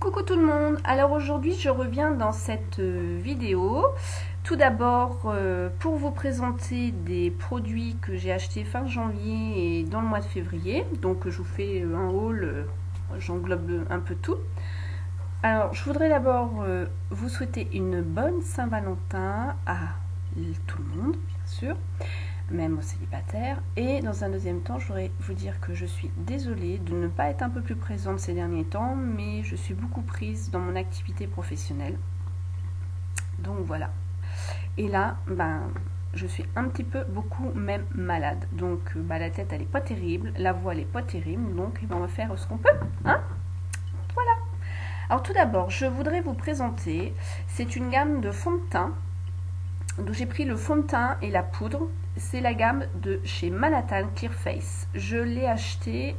Coucou tout le monde, alors aujourd'hui je reviens dans cette vidéo tout d'abord pour vous présenter des produits que j'ai achetés fin janvier et dans le mois de février. Donc je vous fais un haul, j'englobe un peu tout. Alors je voudrais d'abord vous souhaiter une bonne Saint-Valentin à tout le monde bien sûr, même aux célibataires. Et dans un deuxième temps, je voudrais vous dire que je suis désolée de ne pas être un peu plus présente ces derniers temps, mais je suis beaucoup prise dans mon activité professionnelle. Donc voilà. Et là, je suis un petit peu, beaucoup même malade. Donc la tête, elle est pas terrible, la voix, elle est pas terrible. Donc on va faire ce qu'on peut, hein. Voilà. Alors tout d'abord, je voudrais vous présenter, c'est une gamme de fond de teint. Donc j'ai pris le fond de teint et la poudre. C'est la gamme de chez Manhattan Clear Face. Je l'ai acheté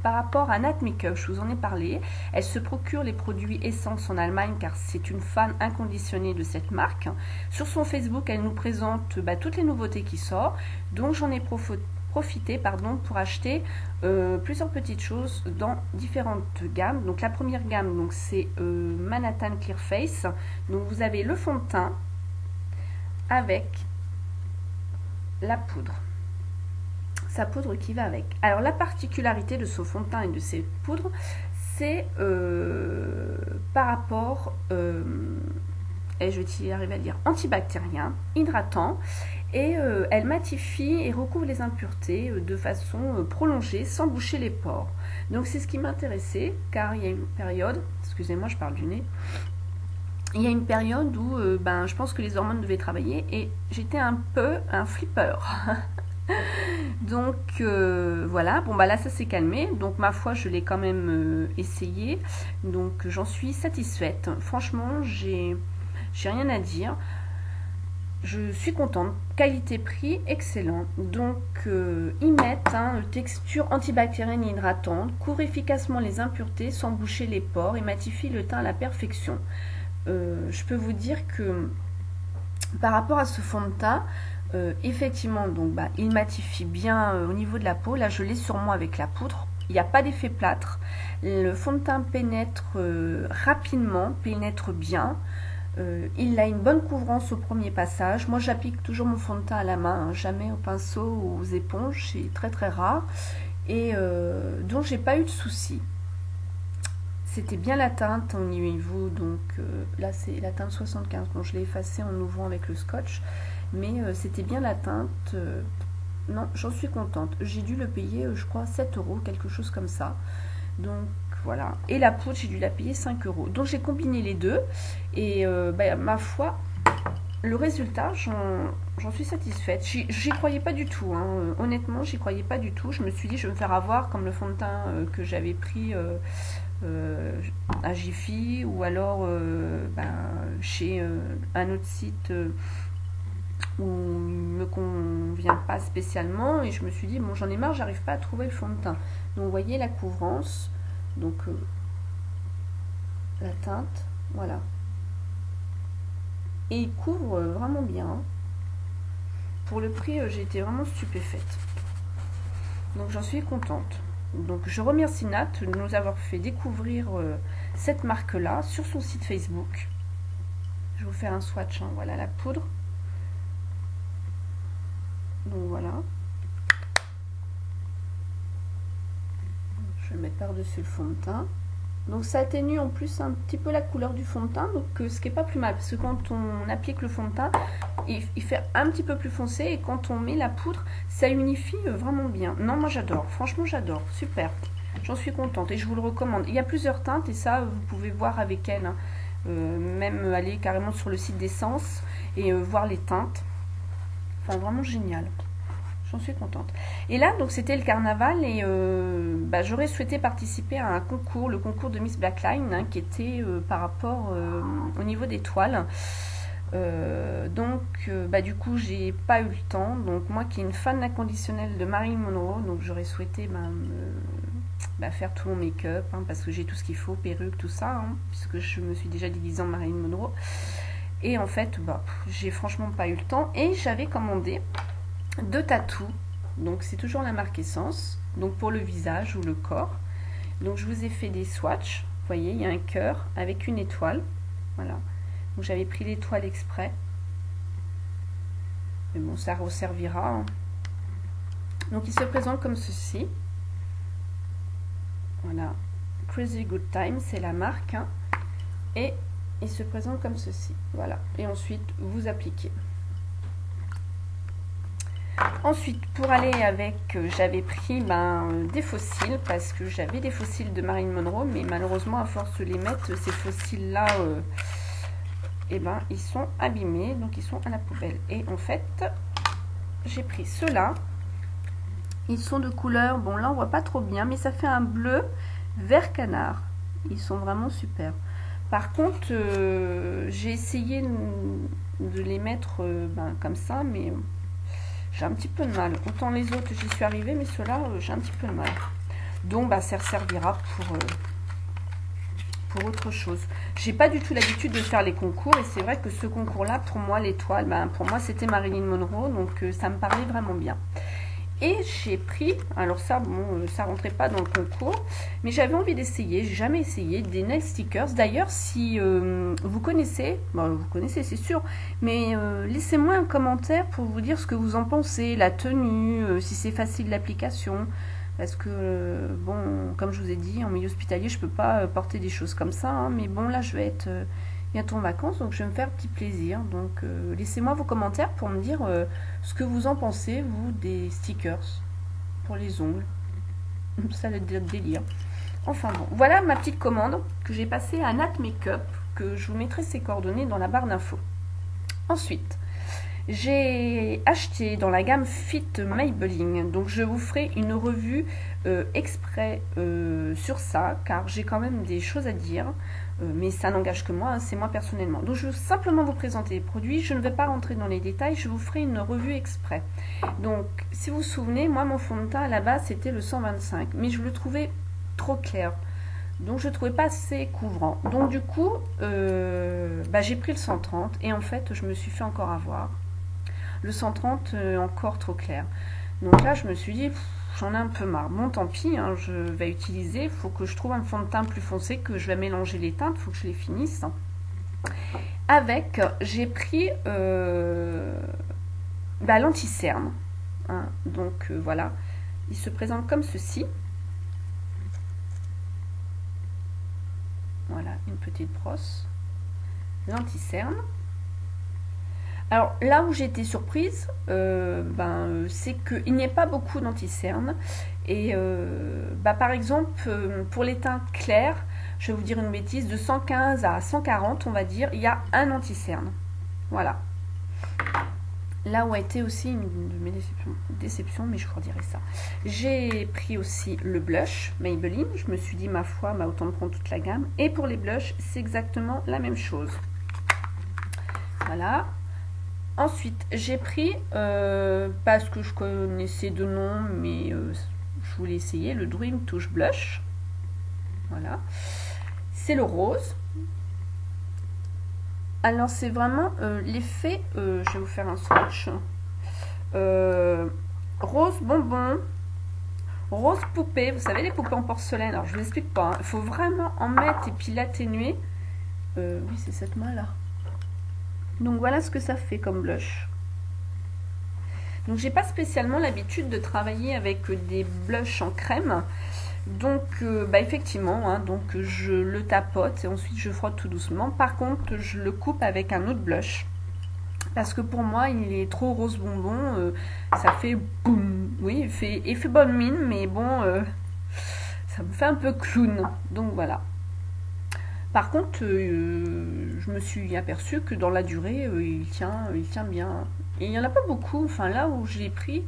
par rapport à Nat Makeup, je vous en ai parlé. Elle se procure les produits Essence en Allemagne car c'est une fan inconditionnée de cette marque. Sur son Facebook, elle nous présente toutes les nouveautés qui sortent. Donc j'en ai profité pour acheter plusieurs petites choses dans différentes gammes. Donc la première gamme, c'est Manhattan Clear Face. Donc vous avez le fond de teint avec la poudre, sa poudre qui va avec. Alors la particularité de ce fond de teint et de ces poudres, c'est par rapport et je vais y arriver à dire antibactérien, hydratant, et elle matifie et recouvre les impuretés de façon prolongée sans boucher les pores. Donc c'est ce qui m'intéressait car il y a une période, excusez-moi je parle du nez, il y a une période où je pense que les hormones devaient travailler et j'étais un peu un flipper. Donc voilà, là ça s'est calmé, donc ma foi je l'ai quand même essayé, donc j'en suis satisfaite. Franchement j'ai rien à dire, je suis contente, qualité-prix excellent. Donc ils mettent texture antibactérienne et hydratante, couvre efficacement les impuretés sans boucher les pores et matifie le teint à la perfection. Je peux vous dire que par rapport à ce fond de teint, effectivement, il matifie bien au niveau de la peau. Là, je l'ai sur moi avec la poudre. Il n'y a pas d'effet plâtre. Le fond de teint pénètre rapidement, pénètre bien. Il a une bonne couvrance au premier passage. Moi, j'applique toujours mon fond de teint à la main, jamais au pinceau ou aux éponges. C'est très très rare. Et donc, j'ai pas eu de soucis. C'était bien la teinte au niveau, donc là c'est la teinte 75, bon je l'ai effacée en ouvrant avec le scotch, mais c'était bien la teinte, non j'en suis contente, j'ai dû le payer je crois 7 €, quelque chose comme ça, donc voilà, et la poudre j'ai dû la payer 5 €, donc j'ai combiné les deux, et ma foi, le résultat, j'en suis satisfaite. J'y croyais pas du tout, honnêtement, j'y croyais pas du tout. Je me suis dit, je vais me faire avoir comme le fond de teint que j'avais pris à Jiffy ou alors chez un autre site où il me convient pas spécialement. Et je me suis dit, bon, j'en ai marre, j'arrive pas à trouver le fond de teint. Donc, vous voyez la couvrance, donc la teinte, voilà. Et il couvre vraiment bien. Pour le prix, j'ai été vraiment stupéfaite. Donc j'en suis contente. Donc je remercie Nat de nous avoir fait découvrir cette marque-là sur son site Facebook. Je vais vous faire un swatch, voilà la poudre. Donc voilà. Je vais le mettre par-dessus le fond de teint. Donc ça atténue en plus un petit peu la couleur du fond de teint, donc ce qui est pas plus mal, parce que quand on applique le fond de teint, il fait un petit peu plus foncé, et quand on met la poudre, ça unifie vraiment bien. Non, moi j'adore, franchement j'adore, super, j'en suis contente, et je vous le recommande. Il y a plusieurs teintes, et ça vous pouvez voir avec elle, même aller carrément sur le site d'Essence, et voir les teintes, enfin vraiment génial. J'en suis contente. Et là, donc c'était le carnaval et j'aurais souhaité participer à un concours, le concours de Miss Blackline, qui était par rapport au niveau des toiles. Du coup, j'ai pas eu le temps. Donc moi qui est une fan inconditionnelle de Marilyn Monroe, donc j'aurais souhaité faire tout mon make-up, parce que j'ai tout ce qu'il faut, perruque, tout ça, puisque je me suis déjà déguisée en Marilyn Monroe. Et en fait, j'ai franchement pas eu le temps. Et j'avais commandé 2 tatous, donc c'est toujours la marque Essence, donc pour le visage ou le corps. Donc je vous ai fait des swatchs, Vous voyez, il y a un cœur avec une étoile. Voilà. Donc j'avais pris l'étoile exprès. Mais bon, ça resservira. Hein. Donc il se présente comme ceci. Voilà. Crazy Good Time, c'est la marque. Hein. Et il se présente comme ceci. Voilà. Et ensuite, vous appliquez. Ensuite, pour aller avec, j'avais pris des fossiles, parce que j'avais des fossiles de Marilyn Monroe, mais malheureusement, à force de les mettre, ces fossiles-là, ils sont abîmés, donc ils sont à la poubelle. Et en fait, j'ai pris ceux-là. Ils sont de couleur, bon là on voit pas trop bien, mais ça fait un bleu vert canard. Ils sont vraiment super. Par contre, j'ai essayé de les mettre comme ça, mais j'ai un petit peu de mal. Autant les autres, j'y suis arrivée, mais ceux-là, j'ai un petit peu de mal. Donc, ça servira pour autre chose. J'ai pas du tout l'habitude de faire les concours, et c'est vrai que ce concours-là, pour moi, l'étoile, pour moi, c'était Marilyn Monroe, donc ça me parlait vraiment bien. Et j'ai pris, alors ça, bon, ça rentrait pas dans le concours, mais j'avais envie d'essayer, j'ai jamais essayé, des nail stickers. D'ailleurs, si vous connaissez, vous connaissez c'est sûr, mais laissez-moi un commentaire pour vous dire ce que vous en pensez, la tenue, si c'est facile l'application. Parce que, bon, comme je vous ai dit, en milieu hospitalier, je peux pas porter des choses comme ça, hein, mais bon, là, je vais être bientôt en vacances, donc je vais me faire un petit plaisir. Donc, laissez-moi vos commentaires pour me dire ce que vous en pensez, vous, des stickers pour les ongles. Ça va être délire. Enfin bon, voilà ma petite commande que j'ai passée à Nat Makeup, que je vous mettrai ses coordonnées dans la barre d'infos. Ensuite, j'ai acheté dans la gamme Fit Maybelline, donc je vous ferai une revue exprès sur ça, car j'ai quand même des choses à dire, mais ça n'engage que moi, hein, c'est moi personnellement. Donc je vais simplement vous présenter les produits, je ne vais pas rentrer dans les détails, je vous ferai une revue exprès. Donc si vous vous souvenez, moi mon fond de teint à la base c'était le 125, mais je le trouvais trop clair. Donc je ne trouvais pas assez couvrant. Donc du coup, j'ai pris le 130 et en fait je me suis fait encore avoir. Le 130 encore trop clair. Donc là je me suis dit, j'en ai un peu marre. Bon tant pis, hein, je vais utiliser. Il faut que je trouve un fond de teint plus foncé, que je vais mélanger les teintes. Il faut que je les finisse. Avec, j'ai pris l'anti-cerne. Hein, donc voilà. Il se présente comme ceci. Voilà, une petite brosse. L'anti-cerne. Alors là où j'ai été surprise, c'est qu'il n'y a pas beaucoup d'anti-cerne. Et par exemple, pour les teintes clairs, je vais vous dire une bêtise, de 115 à 140, on va dire, il y a un anti-cerne. Voilà. Là où a été aussi une de mes déceptions, mais je vous redirai ça. J'ai pris aussi le blush Maybelline. Je me suis dit, ma foi, autant prendre toute la gamme. Et pour les blushs, c'est exactement la même chose. Voilà. Ensuite, j'ai pris, parce que je connaissais de nom, mais je voulais essayer, le Dream Touch Blush. Voilà. C'est le rose. Alors, c'est vraiment l'effet, je vais vous faire un swatch. Rose bonbon, rose poupée. Vous savez, les poupées en porcelaine. Alors, je vous explique pas. Il faut vraiment en mettre et puis l'atténuer. Oui, c'est cette main-là. Donc voilà ce que ça fait comme blush. Donc j'ai pas spécialement l'habitude de travailler avec des blushs en crème. Donc effectivement, hein, donc je le tapote et ensuite je frotte tout doucement. Par contre, je le coupe avec un autre blush. Parce que pour moi, il est trop rose bonbon. Ça fait boum. Oui, il fait bonne mine, mais bon, ça me fait un peu clown. Donc voilà. Par contre, je me suis aperçue que dans la durée, il tient bien. Et il n'y en a pas beaucoup. Enfin, là où je l'ai pris,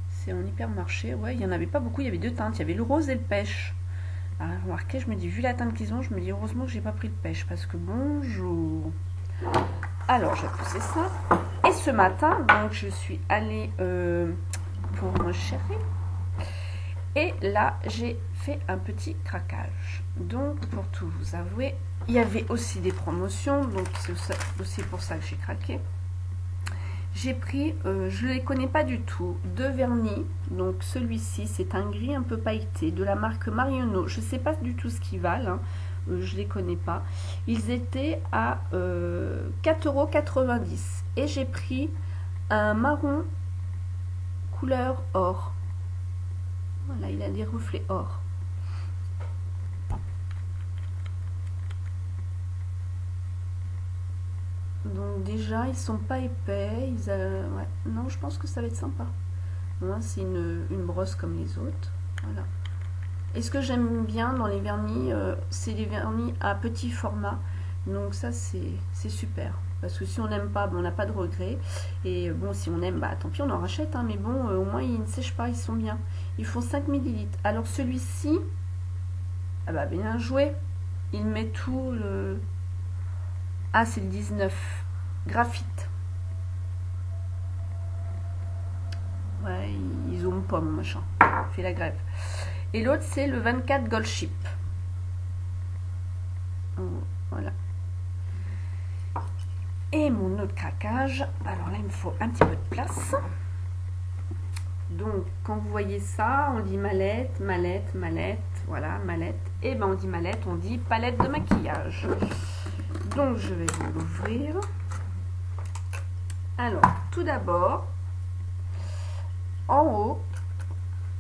c'est en hypermarché. Ouais, il n'y en avait pas beaucoup. Il y avait deux teintes. Il y avait le rose et le pêche. Alors, remarquez, je me dis, vu la teinte qu'ils ont, je me dis heureusement que j'ai pas pris le pêche. Parce que bonjour. Alors, j'ai poussé ça. Et ce matin, donc, je suis allée pour mon chéri. Et là, j'ai fait un petit craquage. Donc, pour tout vous avouer, il y avait aussi des promotions. Donc, c'est aussi pour ça que j'ai craqué. J'ai pris, je ne les connais pas du tout, deux vernis. Donc, celui-ci, c'est un gris un peu pailleté de la marque Marionneau. Je ne sais pas du tout ce qu'ils valent. Hein. je les connais pas. Ils étaient à 4,90 € et j'ai pris un marron couleur or. Voilà, il a des reflets or. Donc déjà, ils sont pas épais. Ouais. Non, je pense que ça va être sympa. Moi, c'est une brosse comme les autres. Voilà. Et ce que j'aime bien dans les vernis, c'est les vernis à petit format. Donc ça, c'est super. Parce que si on n'aime pas, bon, on n'a pas de regret. Et bon, si on aime, bah tant pis, on en rachète. Hein, mais bon, au moins, ils ne sèchent pas, ils sont bien. Ils font 5 ml. Alors celui-ci, ah bah bien joué. Il met tout le... Ah, c'est le 19. Graphite. Ouais, ils zooment pas, mon machin. Il fait la grève. Et l'autre, c'est le 24 Gold Chip. Voilà. Et mon autre craquage. Alors là, il me faut un petit peu de place. Donc, quand vous voyez ça, on dit mallette, mallette, mallette. Voilà, mallette. Et ben, on dit mallette, on dit palette de maquillage. Donc, je vais vous l'ouvrir. Alors, tout d'abord, en haut,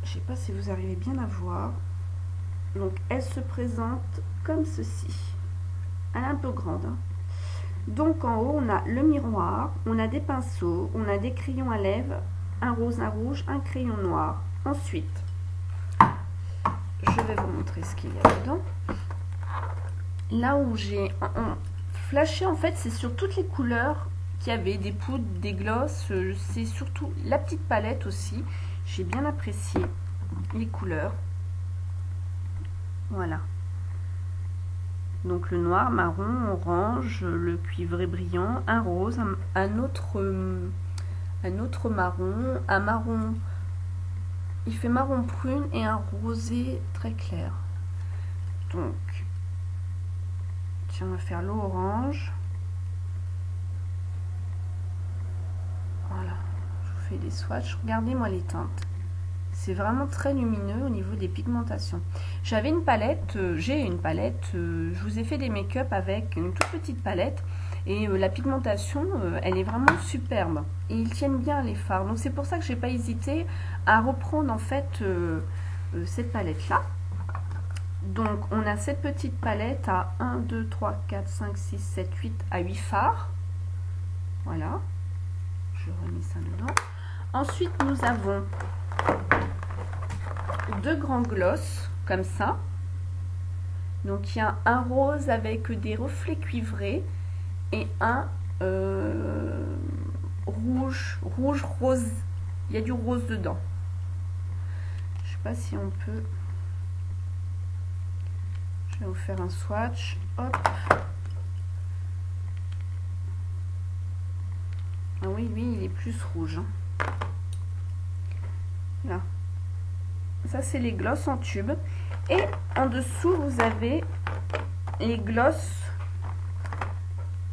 je ne sais pas si vous arrivez bien à voir. Donc, elle se présente comme ceci. Elle est un peu grande. Hein. Donc, en haut, on a le miroir, on a des pinceaux, on a des crayons à lèvres, un rose, un rouge, un crayon noir. Ensuite, je vais vous montrer ce qu'il y a dedans. Là où j'ai flashé, en fait, c'est sur toutes les couleurs qu'il y avait, des poudres, des glosses. C'est surtout la petite palette aussi. J'ai bien apprécié les couleurs. Voilà. Donc le noir, marron, orange, le cuivré brillant, un rose, un autre marron, un marron, il fait marron prune et un rosé très clair. Donc, tiens, on va faire l'orange. Voilà, je vous fais des swatchs. Regardez-moi les teintes. C'est vraiment très lumineux au niveau des pigmentations. J'avais une palette, j'ai une palette, je vous ai fait des make-up avec une toute petite palette et la pigmentation, elle est vraiment superbe. Et ils tiennent bien les fards. Donc c'est pour ça que j'ai pas hésité à reprendre en fait cette palette-là. Donc on a cette petite palette à 1, 2, 3, 4, 5, 6, 7, 8 à 8 fards. Voilà. Je remets ça dedans. Ensuite nous avons deux grands gloss comme ça. Donc il y a un rose avec des reflets cuivrés et un rouge rose. Il y a du rose dedans. Je sais pas si on peut. Je vais vous faire un swatch. Hop. Ah oui, lui il est plus rouge. Hein. Là. Ça c'est les glosses en tube et en dessous vous avez les glosses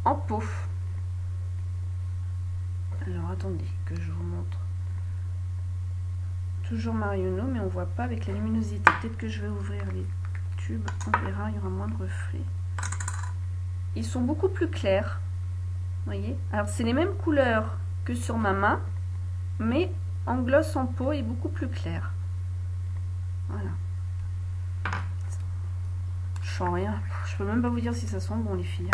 en pot. Alors attendez que je vous montre. Toujours Marionneau mais on voit pas avec la luminosité. Peut-être que je vais ouvrir les tubes, on verra, il y aura moins de reflets. Ils sont beaucoup plus clairs. Vous voyez? Alors c'est les mêmes couleurs que sur ma main mais en gloss en pot et beaucoup plus clair. Voilà. Je sens rien. Je peux même pas vous dire si ça sent bon les filles.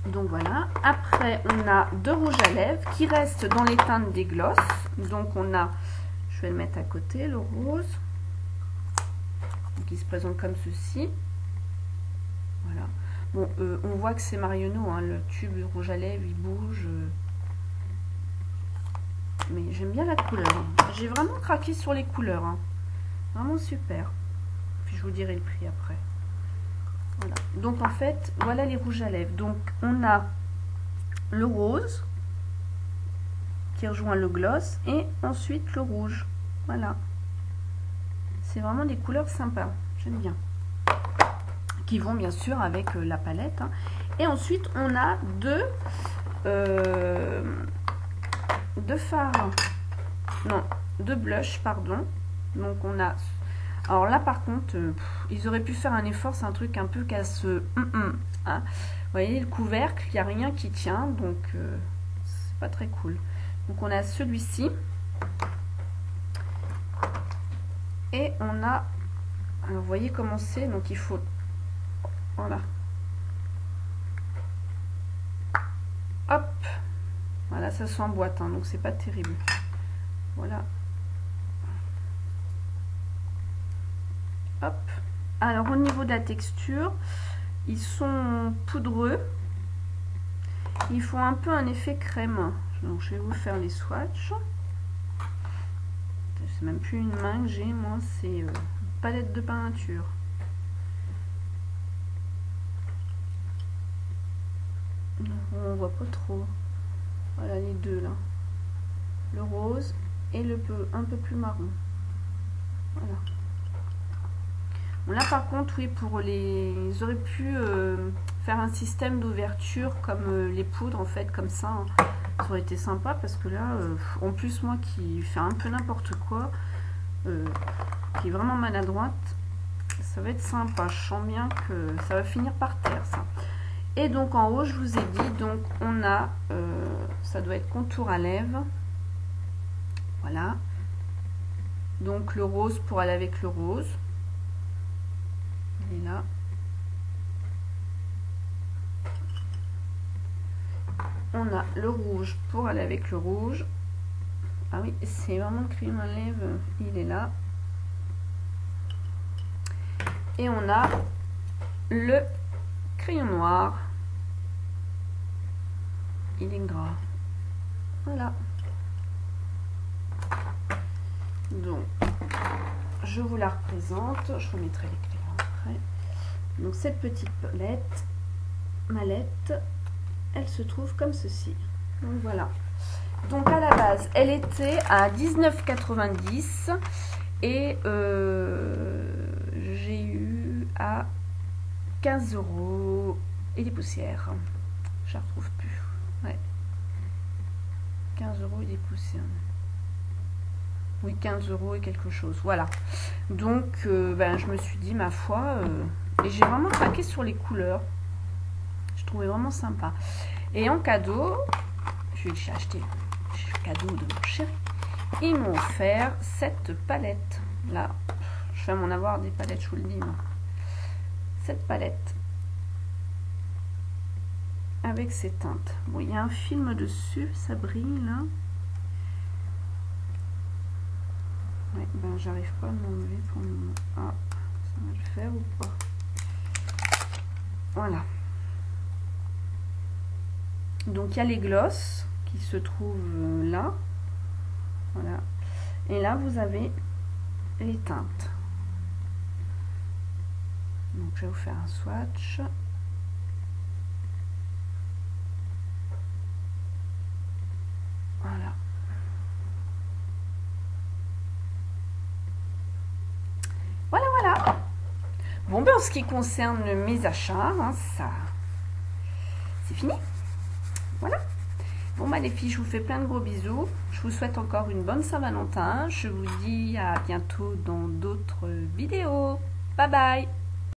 Donc voilà. Après on a deux rouges à lèvres qui restent dans les teintes des glosses. Donc on a, je vais le mettre à côté, le rose. Donc il se présente comme ceci. Voilà. Bon, on voit que c'est Marionneau, hein, le tube rouge à lèvres, il bouge. Mais j'aime bien la couleur. J'ai vraiment craqué sur les couleurs. Hein. Vraiment super. Puis je vous dirai le prix après. Voilà. Donc en fait, voilà les rouges à lèvres. Donc on a le rose qui rejoint le gloss et ensuite le rouge. Voilà. C'est vraiment des couleurs sympas. J'aime bien. Qui vont bien sûr avec la palette. Hein. Et ensuite on a deux fards. Non, deux blushs, pardon. Donc on a Alors là par contre, ils auraient pu faire un effort, c'est un truc un peu casseux. Hein. Vous voyez le couvercle, il n'y a rien qui tient, donc c'est pas très cool. Donc on a celui-ci. Et on a, alors vous voyez comment c'est, donc il faut, voilà. Hop, voilà, ça s'emboîte, hein, donc c'est pas terrible. Voilà. Hop. Alors au niveau de la texture, ils sont poudreux. Ils font un peu un effet crème. Donc je vais vous faire les swatchs. C'est même plus une main que j'ai, moi, c'est une palette de peinture. On voit pas trop. Voilà les deux là. Le rose et le un peu plus marron. Voilà. Bon, là par contre, oui, pour les... Ils auraient pu faire un système d'ouverture comme les poudres, en fait, comme ça. Hein. Ça aurait été sympa parce que là, en plus, moi qui fais un peu n'importe quoi, qui est vraiment maladroite, ça va être sympa. Je sens bien que ça va finir par terre, ça. Et donc en haut, je vous ai dit, donc on a, ça doit être contour à lèvres. Voilà. Donc le rose pour aller avec le rose. Il est là. On a le rouge pour aller avec le rouge. Ah oui, c'est vraiment le crayon à lèvres, il est là. Et on a le crayon noir. Il est gras. Voilà. Donc, je vous la représente. Je remettrai les crayons après. Donc, cette petite mallette, elle se trouve comme ceci. Donc, voilà. Donc, à la base, elle était à 19,90 et j'ai eu à 15 € et des poussières. Je la retrouve plus. Ouais. 15 € et des poussières. Oui, 15 € et quelque chose. Voilà. Donc, je me suis dit, ma foi, et j'ai vraiment craqué sur les couleurs. Je trouvais vraiment sympa. Et en cadeau, j'ai acheté le cadeau de mon chéri. Ils m'ont offert cette palette. Là, je vais m'en avoir des palettes, je vous le dis. Moi. Cette palette. Avec ces teintes. Bon, il y a un film dessus, ça brille là. Ouais, ben j'arrive pas à m'enlever pour le moment. Ah, ça va le faire ou pas? Voilà. Donc il y a les glosses qui se trouvent là. Voilà. Et là vous avez les teintes. Donc je vais vous faire un swatch. Voilà. Voilà. Bon, ben en ce qui concerne mes achats, hein, ça, c'est fini. Voilà. Bon, bah les filles, je vous fais plein de gros bisous. Je vous souhaite encore une bonne Saint-Valentin. Je vous dis à bientôt dans d'autres vidéos. Bye bye.